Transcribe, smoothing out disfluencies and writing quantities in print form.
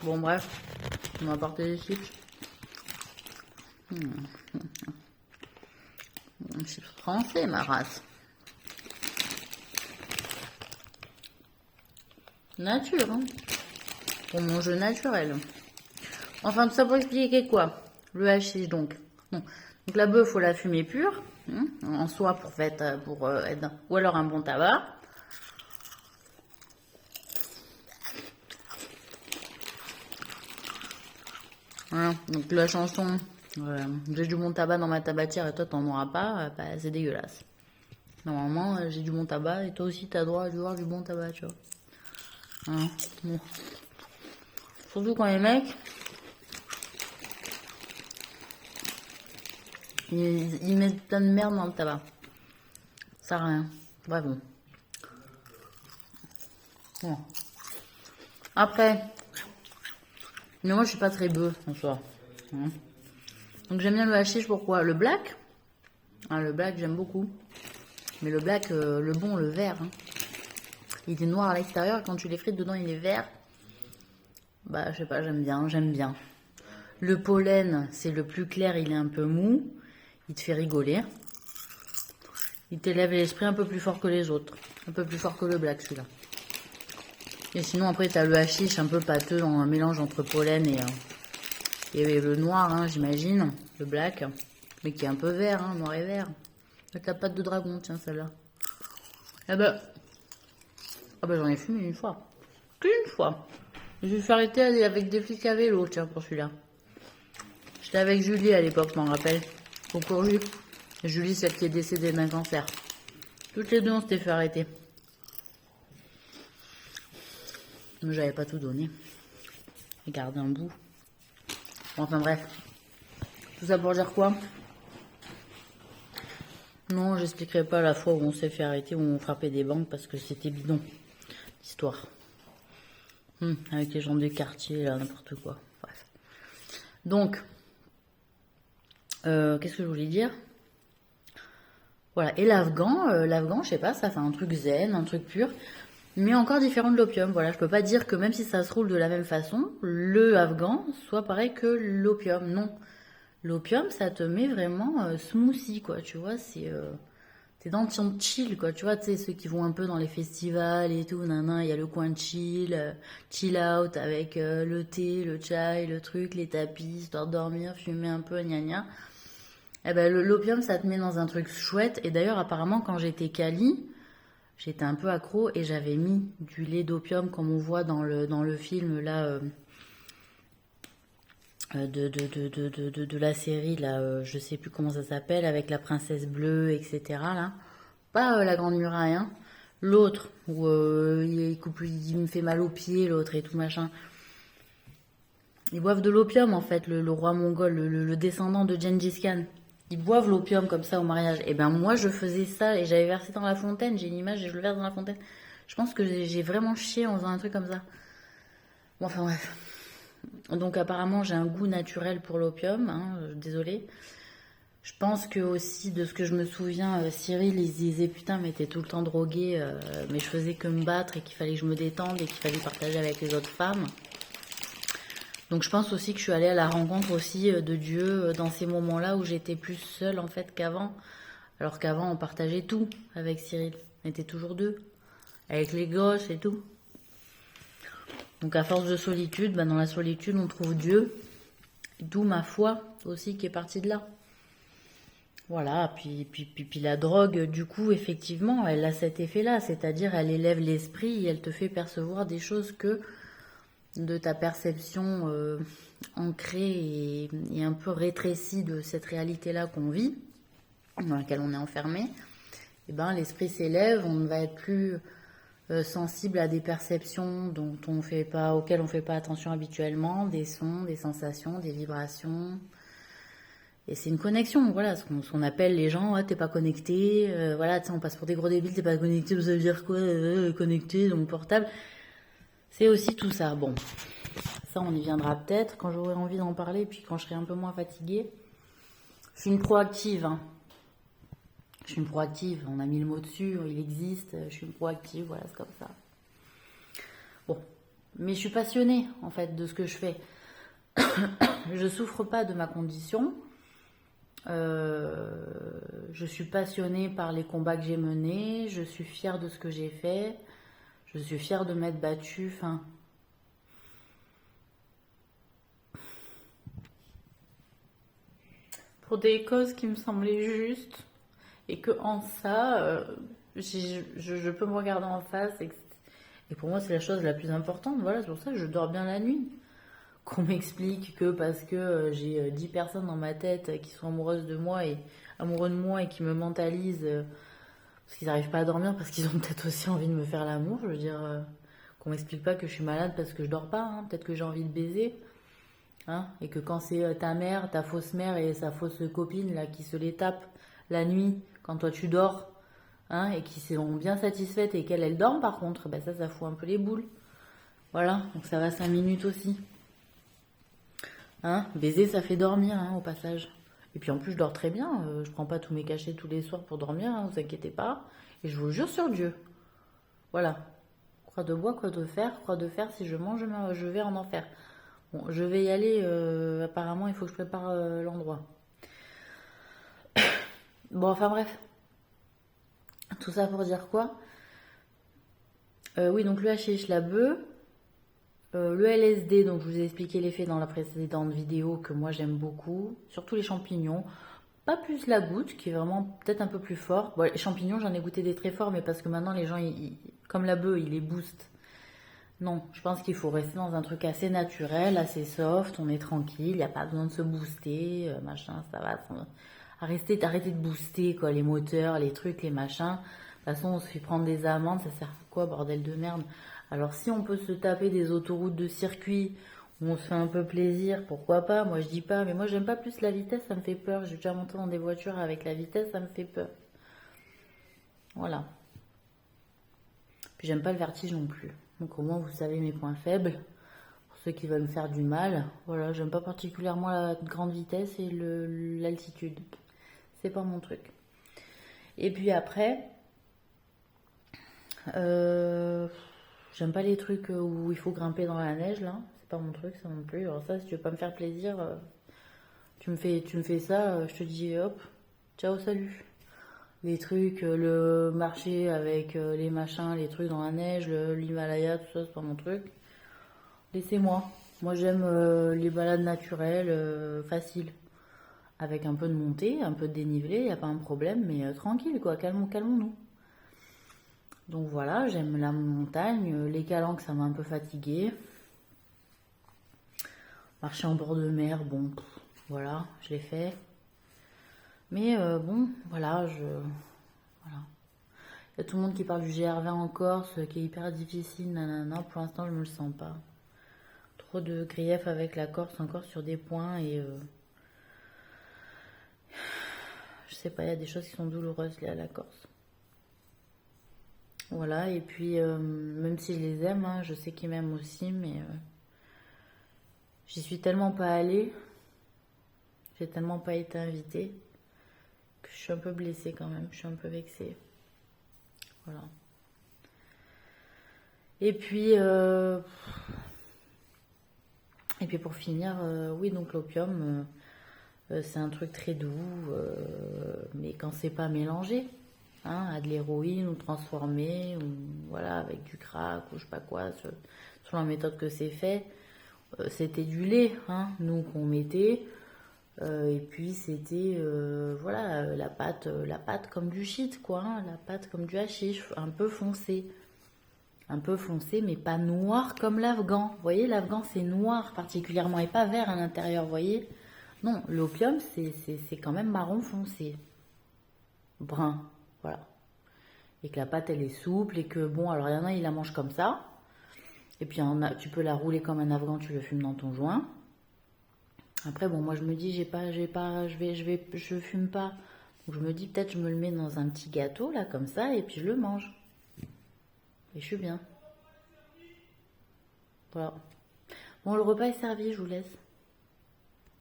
Bon, bref, on va porter des chips. Chips français, ma race. Nature, hein. Pour manger naturel. Enfin, tout ça pour expliquer quoi? Le hashish, donc. Bon. Donc la bœuf, faut la fumer pure, hein, en soi pour être, ou alors un bon tabac. Voilà. Donc la chanson, j'ai du bon tabac dans ma tabatière et toi t'en auras pas, bah, c'est dégueulasse. Normalement, j'ai du bon tabac et toi aussi t'as droit d'avoir du bon tabac, tu vois. Hein, bon. Surtout quand les mecs, ils mettent plein de merde dans le tabac. Ça sert à rien. Ouais, bon. Bon. Après, mais moi je suis pas très bœuf en soi. Hein. Donc j'aime bien le hashish, pourquoi? Le black, le black j'aime beaucoup. Mais le black, le bon, le vert, hein. Il est noir à l'extérieur, quand tu les frites dedans il est vert. Bah je sais pas, j'aime bien, j'aime bien. Le pollen, c'est le plus clair, il est un peu mou. Il te fait rigoler. Il t'élève l'esprit un peu plus fort que les autres. Un peu plus fort que le black celui-là. Et sinon après t'as le hashish un peu pâteux, un mélange entre pollen et le noir, hein, j'imagine. Le black. Mais qui est un peu vert, hein, noir et vert. Avec la pâte de dragon, tiens celle-là. Ah bah j'en ai fumé une fois. Qu'une fois. Je me suis arrêter avec des flics à vélo, tiens, pour celui-là. J'étais avec Julie à l'époque, je m'en rappelle. Au courrier. Julie, celle qui est décédée d'un cancer. Toutes les deux, on s'était fait arrêter. Mais j'avais pas tout donné. J'ai gardé un bout. Enfin bref. Tout ça pour dire quoi? Non, j'expliquerai pas la fois où on s'est fait arrêter, où on frappait des banques, parce que c'était bidon. L'histoire. Avec les gens du quartier, là, n'importe quoi. Bref. Donc, qu'est-ce que je voulais dire? Voilà. Et l'afghan, je sais pas, ça fait un truc zen, un truc pur, mais encore différent de l'opium. Voilà, je peux pas dire que même si ça se roule de la même façon, le afghan soit pareil que l'opium. Non. L'opium, ça te met vraiment smoothie, quoi, tu vois, t'es dans le chill, quoi, tu vois, tu sais, ceux qui vont un peu dans les festivals et tout, il y a le coin chill, chill out avec le thé, le chai, le truc, les tapis, histoire de dormir, fumer un peu, gna gna. Eh ben, l'opium, ça te met dans un truc chouette, et d'ailleurs, apparemment, quand j'étais Cali, j'étais un peu accro, et j'avais mis du lait d'opium, comme on voit dans le film, là, de la série, là, je sais plus comment ça s'appelle, avec la princesse bleue, etc. Là. Pas la grande muraille, hein. L'autre, où il me fait mal aux pieds, l'autre et tout machin. Ils boivent de l'opium, en fait, le roi mongol, le descendant de Gengis Khan. Ils boivent l'opium comme ça au mariage. Et ben moi, je faisais ça et j'avais versé dans la fontaine. J'ai une image et je le verse dans la fontaine. Je pense que j'ai vraiment chié en faisant un truc comme ça. Bon, enfin bref. Donc apparemment j'ai un goût naturel pour l'opium, hein, désolée. Je pense que aussi de ce que je me souviens, Cyril il disait putain mais t'es tout le temps drogué, mais je faisais que me battre et qu'il fallait que je me détende et qu'il fallait partager avec les autres femmes. Donc je pense aussi que je suis allée à la rencontre aussi de Dieu dans ces moments-là où j'étais plus seule en fait qu'avant. Alors qu'avant on partageait tout avec Cyril. On était toujours deux. Avec les gosses et tout. Donc à force de solitude, dans la solitude on trouve Dieu, d'où ma foi aussi qui est partie de là. Voilà, puis la drogue, du coup, effectivement, elle a cet effet-là, c'est-à-dire elle élève l'esprit et elle te fait percevoir des choses que de ta perception ancrée et un peu rétrécie de cette réalité-là qu'on vit, dans laquelle on est enfermé, et l'esprit s'élève, on va être plus sensible à des perceptions auxquelles on ne fait pas attention habituellement, des sons, des sensations, des vibrations. Et c'est une connexion, voilà, ce qu'on appelle les gens, ouais, t'es pas connecté, voilà, tu sais, on passe pour des gros débiles, t'es pas connecté, ça veut dire quoi, connecté dans mon portable. C'est aussi tout ça. Bon, ça on y viendra peut-être quand j'aurai envie d'en parler, puis quand je serai un peu moins fatiguée. Je suis une proactive, hein. Je suis une proactive, on a mis le mot dessus, il existe, je suis une proactive, voilà, c'est comme ça. Bon, Mais je suis passionnée, en fait, de ce que je fais. Je souffre pas de ma condition. Je suis passionnée par les combats que j'ai menés. Je suis fière de ce que j'ai fait. Je suis fière de m'être battue. Enfin, pour des causes qui me semblaient justes. Et que en ça, je peux me regarder en face. Et pour moi, c'est la chose la plus importante. Voilà, c'est pour ça que je dors bien la nuit. Qu'on m'explique que parce que j'ai 10 personnes dans ma tête qui sont amoureuses de moi et amoureux de moi et qui me mentalisent parce qu'ils n'arrivent pas à dormir parce qu'ils ont peut-être aussi envie de me faire l'amour. Je veux dire, qu'on m'explique pas que je suis malade parce que je dors pas. Hein. Peut-être que j'ai envie de baiser. Hein, et que quand c'est ta mère, ta fausse mère et sa fausse copine là qui se les tapent la nuit quand toi tu dors, hein, et qui sont bien satisfaites et qu'elles dorment par contre, ben ça fout un peu les boules. Voilà, donc ça va 5 minutes aussi. Hein, baiser ça fait dormir, hein, au passage. Et puis en plus je dors très bien, je prends pas tous mes cachets tous les soirs pour dormir, hein, vous inquiétez pas. Et je vous jure sur Dieu. Voilà. Croix de bois, croix de fer, si je mange, je vais en enfer. Bon, je vais y aller, apparemment il faut que je prépare l'endroit. Bon, enfin bref. Tout ça pour dire quoi? Oui, donc le hashish, la bœuf, le LSD, donc je vous ai expliqué l'effet dans la précédente vidéo que moi j'aime beaucoup, surtout les champignons. Pas plus la goutte, qui est vraiment peut-être un peu plus fort. Bon, les champignons, j'en ai goûté des très forts, mais parce que maintenant les gens, comme la bœuf, ils les boostent. Non, je pense qu'il faut rester dans un truc assez naturel, assez soft, on est tranquille, il n'y a pas besoin de se booster, machin, ça va. Arrêtez de booster, quoi, les moteurs, les trucs, les machins. De toute façon, on se fait prendre des amendes, ça sert à quoi, bordel de merde? Alors, si on peut se taper des autoroutes de circuit où on se fait un peu plaisir, pourquoi pas? Moi, je dis pas, mais moi, j'aime pas plus la vitesse, ça me fait peur. J'ai déjà monté dans des voitures avec la vitesse, ça me fait peur. Voilà. Puis, j'aime pas le vertige non plus. Donc, au moins, vous savez mes points faibles. Pour ceux qui veulent me faire du mal, voilà, j'aime pas particulièrement la grande vitesse et l'altitude. C'est pas mon truc. Et puis après, j'aime pas les trucs où il faut grimper dans la neige là. C'est pas mon truc ça non plus. Alors ça, si tu veux pas me faire plaisir, tu me fais ça, je te dis hop, ciao, salut. Les trucs, le marché avec les machins, les trucs dans la neige, l'Himalaya, tout ça, c'est pas mon truc. Laissez-moi. Moi j'aime les balades naturelles, faciles. Avec un peu de montée, un peu de dénivelé, il n'y a pas un problème, mais tranquille quoi, calmons-nous. Donc voilà, j'aime la montagne, les calanques ça m'a un peu fatiguée. Marcher en bord de mer, bon, voilà, je l'ai fait. Mais bon, voilà, voilà. Il y a tout le monde qui parle du GR20 en Corse, qui est hyper difficile, nanana, pour l'instant je me le sens pas. Trop de griefs avec la Corse encore sur des points et... je sais pas, il y a des choses qui sont douloureuses liées à la Corse. Voilà, et puis même si je les aime, hein, je sais qu'ils m'aiment aussi, mais j'y suis tellement pas allée, j'ai tellement pas été invitée, que je suis un peu blessée quand même, je suis un peu vexée. Voilà. Et puis pour finir, oui, donc l'opium, c'est un truc très doux, mais quand c'est pas mélangé, hein, à de l'héroïne ou transformé, ou voilà, avec du crack ou je sais pas quoi, selon la méthode que c'est fait, c'était du lait, hein, nous qu'on mettait, et puis c'était voilà la pâte comme du shit quoi, hein, la pâte comme du hashish, un peu foncé, mais pas noir comme l'afghan. Vous voyez, l'afghan c'est noir particulièrement et pas vert à l'intérieur, vous voyez. Non, l'opium c'est quand même marron foncé, brun, voilà. Et que la pâte elle est souple et que bon, alors il y en a ils la mangent comme ça. Et puis tu peux la rouler comme un afghan, tu le fumes dans ton joint. Après bon, moi je me dis je fume pas. Donc je me dis peut-être je me le mets dans un petit gâteau là comme ça et puis je le mange. Et je suis bien. Voilà. Bon, le repas est servi, je vous laisse.